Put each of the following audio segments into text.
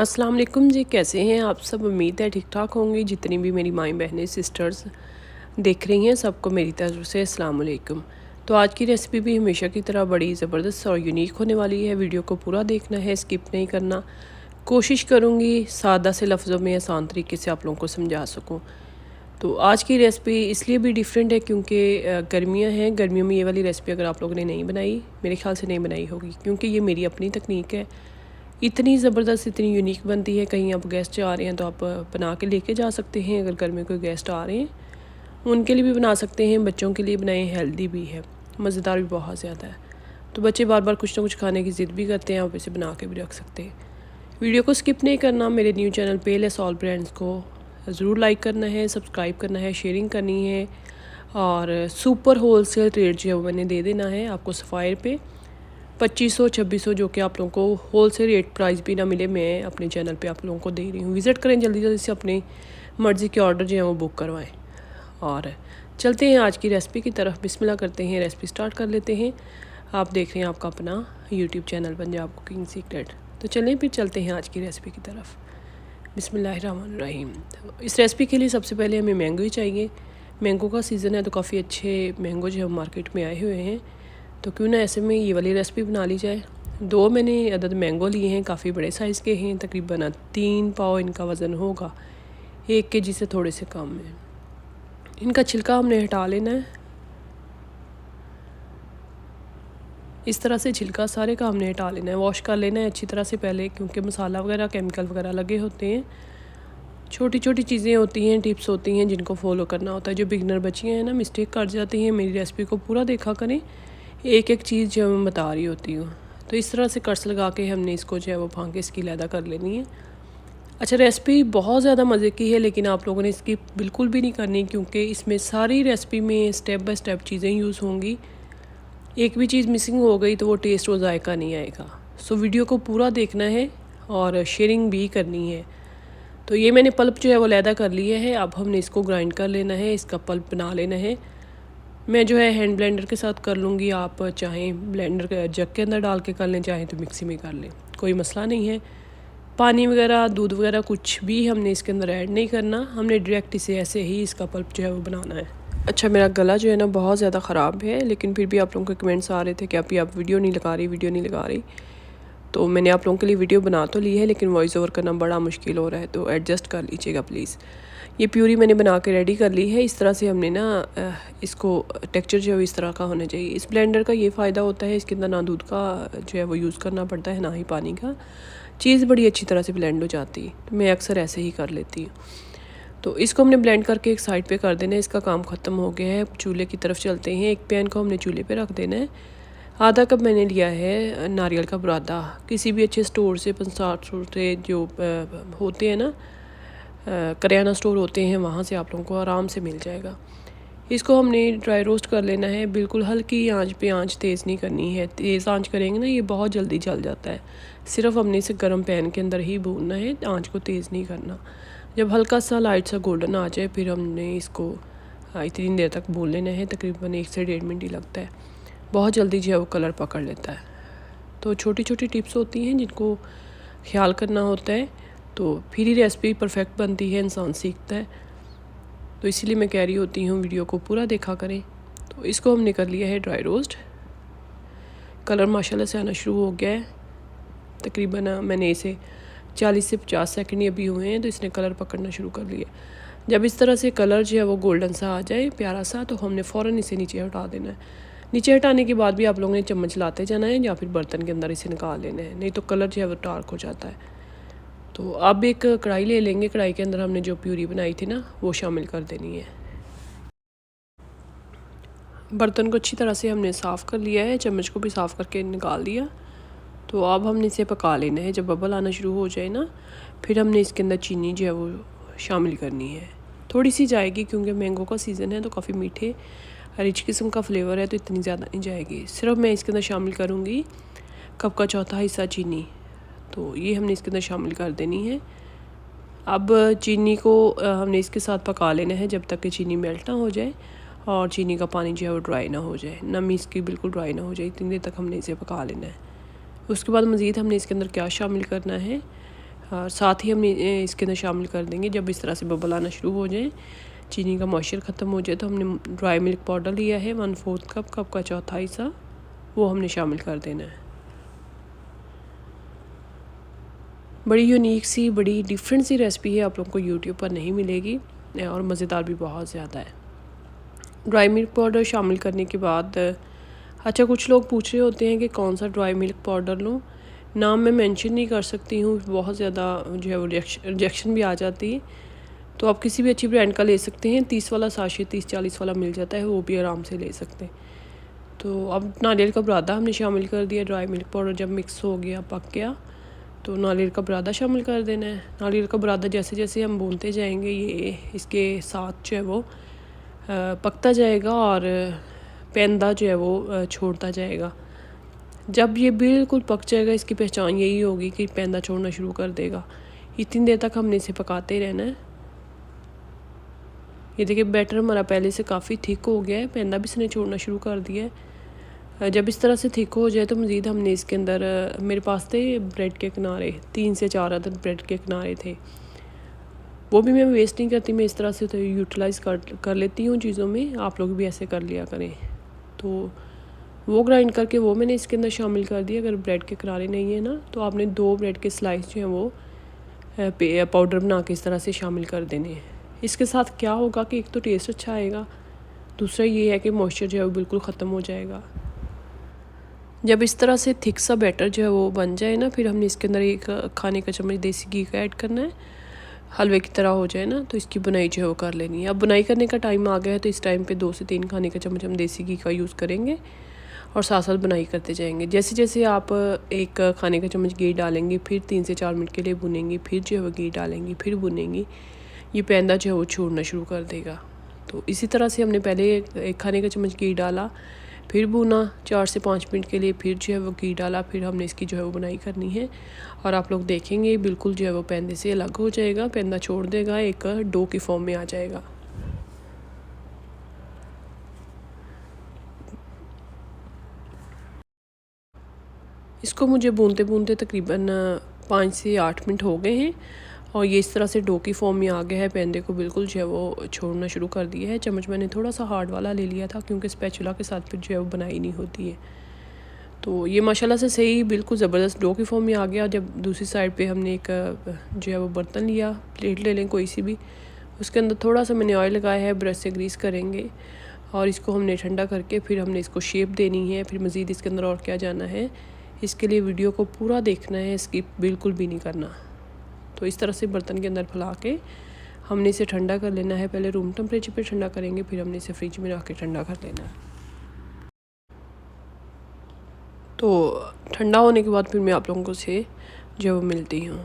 अस्सलाम वालेकुम जी, कैसे हैं आप सब। उम्मीद है ठीक ठाक होंगी। जितनी भी मेरी माएँ बहनें सिस्टर्स देख रही हैं सबको मेरी तरफ से अस्सलाम वालेकुम। तो आज की रेसिपी भी हमेशा की तरह बड़ी ज़बरदस्त और यूनिक होने वाली है। वीडियो को पूरा देखना है, स्किप नहीं करना। कोशिश करूँगी सादा से लफ्ज़ों में आसान तरीके से आप लोगों को समझा सकूँ। तो आज की रेसिपी इसलिए भी डिफरेंट है क्योंकि गर्मियाँ हैं। गर्मियों में ये वाली रेसिपी अगर आप लोगों ने नहीं बनाई, मेरे ख्याल से नहीं बनाई होगी, क्योंकि ये मेरी अपनी तकनीक है। इतनी ज़बरदस्त, इतनी यूनिक बनती है। कहीं आप गेस्ट आ रहे हैं तो आप बना के लेके जा सकते हैं। अगर घर में कोई गेस्ट आ रहे हैं उनके लिए भी बना सकते हैं, बच्चों के लिए बनाएं। हेल्दी भी है, मज़ेदार भी बहुत ज़्यादा है। तो बच्चे बार बार कुछ ना कुछ खाने की ज़िद भी करते हैं, आप इसे बना के भी रख सकते हैं। वीडियो को स्किप नहीं करना। मेरे new channel palace all brands को ज़रूर लाइक करना है, सब्सक्राइब करना है, शेयरिंग करनी है। और सुपर होलसेल रेट जो है वो मैंने दे देना है आपको सफ़ायर पे 2500-2600, जो कि आप लोगों को होलसेल रेट प्राइस भी ना मिले, मैं अपने चैनल पे आप लोगों को दे रही हूँ। विज़िट करें, जल्दी जल्दी से अपनी मर्ज़ी के ऑर्डर जो हैं वो बुक करवाएं। और चलते हैं आज की रेसिपी की तरफ। बिस्मिल्लाह करते हैं, रेसिपी स्टार्ट कर लेते हैं। आप देख रहे हैं आपका अपना YouTube channel Punjab cooking secret. तो चलें फिर चलते हैं आज की रेसिपी की तरफ। बिस्मिल्लाहिर्रहमानिर्रहीम। इस रेसिपी के लिए सबसे पहले हमें मैंगो ही चाहिए। मैंगो का सीज़न है तो काफ़ी अच्छे मैंगो जो है मार्केट में आए हुए हैं, तो क्यों ना ऐसे में ये वाली रेसिपी बना ली जाए। 2 मैंने अदद मैंगो लिए हैं, काफ़ी बड़े साइज़ के हैं, तकरीबन 3 पाव इनका वज़न होगा। 1 केजी से थोड़े से कम है। इनका छिलका हमने हटा लेना है। इस तरह से छिलका सारे का हमने हटा लेना है, वॉश कर लेना है अच्छी तरह से पहले, क्योंकि मसाला वगैरह केमिकल वगैरह लगे होते हैं। छोटी छोटी चीज़ें होती हैं, टिप्स होती हैं जिनको फॉलो करना होता है। जो बिगनर बच्चियाँ हैं ना, मिस्टेक कर जाती हैं। मेरी रेसिपी को पूरा देखा करें, एक एक चीज़ जो मैं बता रही होती हूँ। तो इस तरह से कट्स लगा के हमने इसको जो है वो भांग के इसकी लैदा कर लेनी है। अच्छा, रेसिपी बहुत ज़्यादा मज़े की है, लेकिन आप लोगों ने इसकी बिल्कुल भी नहीं करनी, क्योंकि इसमें सारी रेसिपी में स्टेप बाय स्टेप चीज़ें यूज़ होंगी। एक भी चीज़ मिसिंग हो गई तो वो टेस्ट और जायका नहीं आएगा। सो वीडियो को पूरा देखना है और शेयरिंग भी करनी है। तो ये मैंने पल्प जो है वो लैदा कर लिया है। अब हमने इसको ग्राइंड कर लेना है, इसका पल्प बना लेना है। मैं जो है हैंड ब्लेंडर के साथ कर लूँगी। आप चाहें ब्लेंडर के जग के अंदर डाल के कर लें, चाहें तो मिक्सी में कर लें, कोई मसला नहीं है। पानी वगैरह, दूध वगैरह कुछ भी हमने इसके अंदर ऐड नहीं करना। हमने डायरेक्ट इसे ऐसे ही इसका पल्प जो है वो बनाना है। अच्छा, मेरा गला जो है ना बहुत ज़्यादा ख़राब है, लेकिन फिर भी आप लोगों के कमेंट्स आ रहे थे कि अभी आप वीडियो नहीं लगा रही। तो मैंने आप लोगों के लिए वीडियो बना तो ली है, लेकिन वॉइस ओवर करना बड़ा मुश्किल हो रहा है, तो एडजस्ट कर लीजिएगा प्लीज़। ये प्यूरी मैंने बना के रेडी कर ली है। इस तरह से हमने ना इसको टेक्सचर जो है इस तरह का होना चाहिए। इस ब्लेंडर का ये फ़ायदा होता है, इसके अंदर ना दूध का जो है वो यूज़ करना पड़ता है, ना ही पानी का। चीज़ बड़ी अच्छी तरह से ब्लेंड हो जाती है। तो मैं अक्सर ऐसे ही कर लेती हूँ। तो इसको हमने ब्लेंड करके एक साइड पे कर देना है। इसका काम ख़त्म हो गया है। चूल्हे की तरफ चलते हैं। एक पैन को हमने चूल्हे पे रख देना है। आधा कप मैंने लिया है नारियल का बुरादा। किसी भी अच्छे स्टोर से, 50 स्टोर से जो होते हैं ना, करियाना स्टोर होते हैं, वहाँ से आप लोगों को आराम से मिल जाएगा। इसको हमने ड्राई रोस्ट कर लेना है, बिल्कुल हल्की आंच पे। आंच तेज़ नहीं करनी है, तेज़ आंच करेंगे ना ये बहुत जल्दी जल जाता है। सिर्फ हमने इसे गर्म पैन के अंदर ही भूनना है, आंच को तेज़ नहीं करना। जब हल्का सा लाइट सा गोल्डन आ जाए फिर हमने इसको इतनी देर तक भून लेना है। तकरीबन 1 से 1.5 मिनट ही लगता है, बहुत जल्दी जो है वो कलर पकड़ लेता है। तो छोटी छोटी टिप्स होती हैं जिनको ख्याल करना होता है, तो फिर ही रेसिपी परफेक्ट बनती है, इंसान सीखता है। तो इसीलिए मैं कह रही होती हूँ वीडियो को पूरा देखा करें। तो इसको हमने कर लिया है ड्राई रोस्ट। कलर माशाल्लाह से आना शुरू हो गया है। तकरीबन मैंने इसे 40 से 50 सेकंड अभी हुए हैं, तो इसने कलर पकड़ना शुरू कर लिया। जब इस तरह से कलर जो है वो गोल्डन सा आ जाए, प्यारा सा, तो हमने फ़ौरन इसे नीचे हटा देना है। नीचे हटाने के बाद भी आप लोगों ने चम्मच लाते जाना है, या फिर बर्तन के अंदर इसे निकाल लेना है, नहीं तो कलर जो है वो डार्क हो जाता है। तो अब एक कढ़ाई ले लेंगे। कढ़ाई के अंदर हमने जो प्यूरी बनाई थी ना, वो शामिल कर देनी है। बर्तन को अच्छी तरह से हमने साफ़ कर लिया है, चम्मच को भी साफ़ करके निकाल दिया। तो अब हमने इसे पका लेना है। जब बबल आना शुरू हो जाए ना, फिर हमने इसके अंदर चीनी जो है वो शामिल करनी है। थोड़ी सी जाएगी, क्योंकि मैंगो का सीज़न है तो काफ़ी मीठे रिच किस्म का फ्लेवर है, तो इतनी ज़्यादा नहीं जाएगी। सिर्फ मैं इसके अंदर शामिल करूँगी कप का चौथा हिस्सा चीनी। तो ये हमने इसके अंदर शामिल कर देनी है। अब चीनी को हमने इसके साथ पका लेना है जब तक कि चीनी मेल्ट ना हो जाए और चीनी का पानी जो है वो ड्राई ना हो जाए, नमी इसकी बिल्कुल ड्राई ना हो जाए। इतनी देर तक हमने इसे पका लेना है। उसके बाद मज़ीद हमने इसके अंदर क्या शामिल करना है, और साथ ही हम इसके अंदर शामिल कर देंगे, जब इस तरह से बबल आना शुरू हो जाए, चीनी का मॉइस्चर ख़त्म हो जाए, तो हमने ड्राई मिल्क पाउडर लिया है 1/4 कप का चौथा हिस्सा, वो हमने शामिल कर देना है। बड़ी यूनिक सी, बड़ी डिफरेंट सी रेसिपी है, आप लोगों को यूट्यूब पर नहीं मिलेगी और मज़ेदार भी बहुत ज़्यादा है। ड्राई मिल्क पाउडर शामिल करने के बाद अच्छा, कुछ लोग पूछ रहे होते हैं कि कौन सा ड्राई मिल्क पाउडर लूँ। नाम मैं मेंशन नहीं कर सकती हूँ, बहुत ज़्यादा जो है वो रिजेक्शन भी आ जाती है। तो आप किसी भी अच्छी ब्रांड का ले सकते हैं। 30 वाला साशे 30-40 वाला मिल जाता है, वो भी आराम से ले सकते हैं। तो अब नारियल का बुरादा हमने शामिल कर दिया। ड्राई मिल्क पाउडर जब मिक्स हो गया, पक गया, तो नारियल का बुरादा शामिल कर देना है। नारियल का बुरादा जैसे जैसे हम भूनते जाएंगे, ये इसके साथ जो है वो पकता जाएगा और पेंदा जो है वो छोड़ता जाएगा। जब ये बिल्कुल पक जाएगा, इसकी पहचान यही होगी कि पेंदा छोड़ना शुरू कर देगा। इतनी देर तक हमने इसे पकाते रहना है। ये देखिए बैटर हमारा पहले से काफ़ी थिक हो गया है, पेंदा भी इसने छोड़ना शुरू कर दिया है। जब इस तरह से थिक हो जाए तो मज़ीद हमने इसके अंदर, मेरे पास थे ब्रेड के किनारे, 3 से 4 अदद ब्रेड के किनारे थे, वो भी मैं वेस्ट नहीं करती, मैं इस तरह से तो यूटिलाइज़ कर लेती हूँ चीज़ों में। आप लोग भी ऐसे कर लिया करें। तो वो ग्राइंड करके वो मैंने इसके अंदर शामिल कर दिया। अगर ब्रेड के किनारे नहीं है ना, तो आपने 2 ब्रेड के स्लाइस जो हैं वो पाउडर बना के इस तरह से शामिल कर देने हैं। इसके साथ क्या होगा कि एक तो टेस्ट अच्छा आएगा, दूसरा ये है कि मॉइस्चर जो है वो बिल्कुल ख़त्म हो जाएगा। जब इस तरह से थिक सा बैटर जो है वो बन जाए ना, फिर हमने इसके अंदर 1 खाने का चम्मच देसी घी का ऐड करना है। हलवे की तरह हो जाए ना, तो इसकी बुनाई जो है वो कर लेनी है। अब बुनाई करने का टाइम आ गया है, तो इस टाइम पे 2 से 3 खाने का चम्मच हम देसी घी का यूज़ करेंगे और साथ साथ बुनाई करते जाएंगे। जैसे जैसे आप 1 खाने का चम्मच घी डालेंगे, फिर 3 से 4 मिनट के लिए भुनेंगी, फिर जो है वो घी डालेंगी, फिर भुनेंगी, ये पेंदा जो है वो छोड़ना शुरू कर देगा। तो इसी तरह से हमने पहले 1 खाने का चम्मच घी डाला, फिर भुना 4 से 5 मिनट के लिए, फिर जो है वो घी डाला, फिर हमने इसकी जो है वो बुनाई करनी है। और आप लोग देखेंगे बिल्कुल जो है वो पेंदे से अलग हो जाएगा, पेंदा छोड़ देगा, एक डो की फॉर्म में आ जाएगा। इसको मुझे भूनते भूनते तकरीबन 5 से 8 मिनट हो गए हैं और ये इस तरह से डो की फॉर्म में आ गया है। पेंदे को बिल्कुल जो है वो छोड़ना शुरू कर दिया है। चम्मच मैंने थोड़ा सा हार्ड वाला ले लिया था, क्योंकि स्पैचुला के साथ फिर जो है वो बनाई नहीं होती है। तो ये माशाल्लाह से सही बिल्कुल ज़बरदस्त डो की फॉर्म में आ गया। जब दूसरी साइड पे हमने एक जो है वो बर्तन लिया, प्लेट ले लें कोई सी भी, उसके अंदर थोड़ा सा मैंने ऑयल लगाया है, ब्रश से ग्रीस करेंगे और इसको हमने ठंडा करके फिर हमने इसको शेप देनी है। फिर मज़ीद इसके अंदर और क्या जाना है, इसके लिए वीडियो को पूरा देखना है, स्किप बिल्कुल भी नहीं करना। तो इस तरह से बर्तन के अंदर फैला के हमने इसे ठंडा कर लेना है। पहले रूम टेम्परेचर पे ठंडा करेंगे, फिर हमने इसे फ्रिज में रख के ठंडा कर लेना है। तो ठंडा होने के बाद फिर मैं आप लोगों से जो वो मिलती हूँ।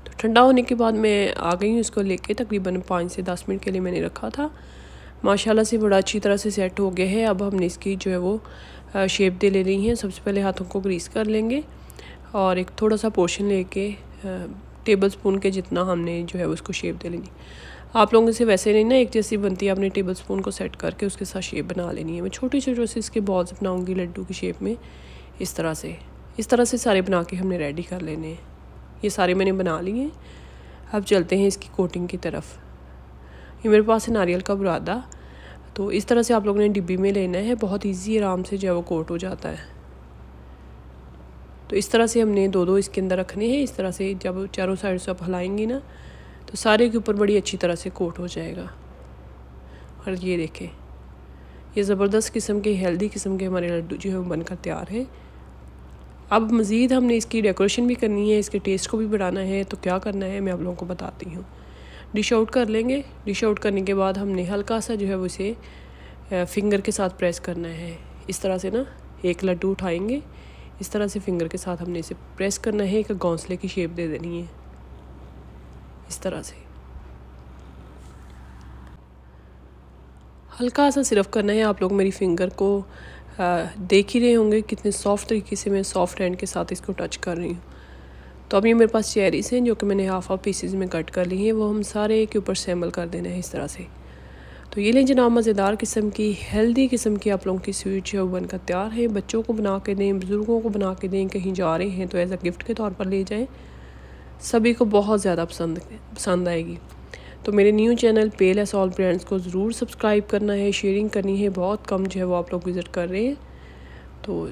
तो ठंडा होने के बाद मैं आ गई हूँ, इसको लेके तकरीबन 5 से 10 मिनट के लिए मैंने रखा था। माशाल्लाह से बड़ा अच्छी तरह से सेट हो गया है। अब हमने इसकी जो है वो शेप दे ले रही हैं। सबसे पहले हाथों को ग्रीस कर लेंगे और एक थोड़ा सा पोर्शन लेके टेबल स्पून के जितना हमने जो है उसको शेप दे लेनी। आप लोगों से वैसे नहीं ना एक जैसी बनती है, आपने टेबल स्पून को सेट करके उसके साथ शेप बना लेनी है। मैं छोटी छोटी से इसके बॉल्स बनाऊंगी लड्डू की शेप में, इस तरह से सारे बना के हमने रेडी कर लेने हैं। ये सारे मैंने बना लिए हैं। अब चलते हैं इसकी कोटिंग की तरफ। ये मेरे पास है नारियल का बुरादा। तो इस तरह से आप लोगों ने डिब्बी में लेना है, बहुत ईजी आराम से जो है वो कोट हो जाता है। तो इस तरह से हमने 2-2 इसके अंदर रखने हैं। इस तरह से जब चारों साइड से आप हिलाएंगी ना, तो सारे के ऊपर बड़ी अच्छी तरह से कोट हो जाएगा। और ये देखें, ये ज़बरदस्त किस्म के हेल्दी किस्म के हमारे लड्डू जो है वो बनकर तैयार है। अब मज़ीद हमने इसकी डेकोरेशन भी करनी है, इसके टेस्ट को भी बढ़ाना है। तो क्या करना है मैं आप लोगों को बताती हूँ। डिश आउट कर लेंगे। डिश आउट करने के बाद हमने हल्का सा जो है वो इसे फिंगर के साथ प्रेस करना है। इस तरह से ना एक लड्डू उठाएंगे, इस तरह से फिंगर के साथ हमने इसे प्रेस करना है, एक घोंसले की शेप दे देनी है इस तरह से। हल्का सा सिर्फ करना है। आप लोग मेरी फिंगर को देख ही रहे होंगे कितने सॉफ्ट तरीके से मैं सॉफ्ट हैंड के साथ इसको टच कर रही हूँ। तो अब ये मेरे पास चेरीज़ हैं जो कि मैंने हाफ पीसेस में कट कर ली हैं, वो हम सारे के ऊपर सैम्बल कर देना है इस तरह से। तो ये लें जनाब, मज़ेदार किस्म की हेल्दी किस्म की आप लोगों की स्वीट जो बनकर तैयार है। बच्चों को बना के दें, बुज़ुर्गों को बना के दें, कहीं जा रहे हैं तो एज़ अ गिफ्ट के तौर पर ले जाएं। सभी को बहुत ज़्यादा पसंद आएगी। तो मेरे न्यू चैनल पेल एस ऑल ब्रांड्स को ज़रूर सब्सक्राइब करना है, शेयरिंग करनी है। बहुत कम जो है वो आप लोग विज़िट कर रहे हैं, तो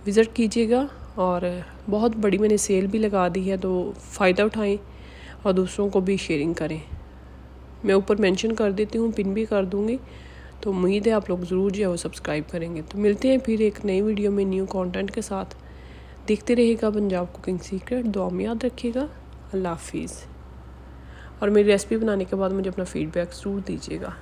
विज़िट कीजिएगा। और बहुत बड़ी मैंने सेल भी लगा दी है, तो फ़ायदा उठाएं और दूसरों को भी शेयरिंग करें। मैं ऊपर मेंशन कर देती हूँ, पिन भी कर दूँगी। तो उम्मीद है आप लोग ज़रूर जो है वो सब्सक्राइब करेंगे। तो मिलते हैं फिर एक नई वीडियो में न्यू कंटेंट के साथ। देखते रहिएगा पंजाब कुकिंग सीक्रेट। दुआ में याद रखिएगा। अल्लाह हाफिज़। और मेरी रेसिपी बनाने के बाद मुझे अपना फ़ीडबैक ज़रूर दीजिएगा।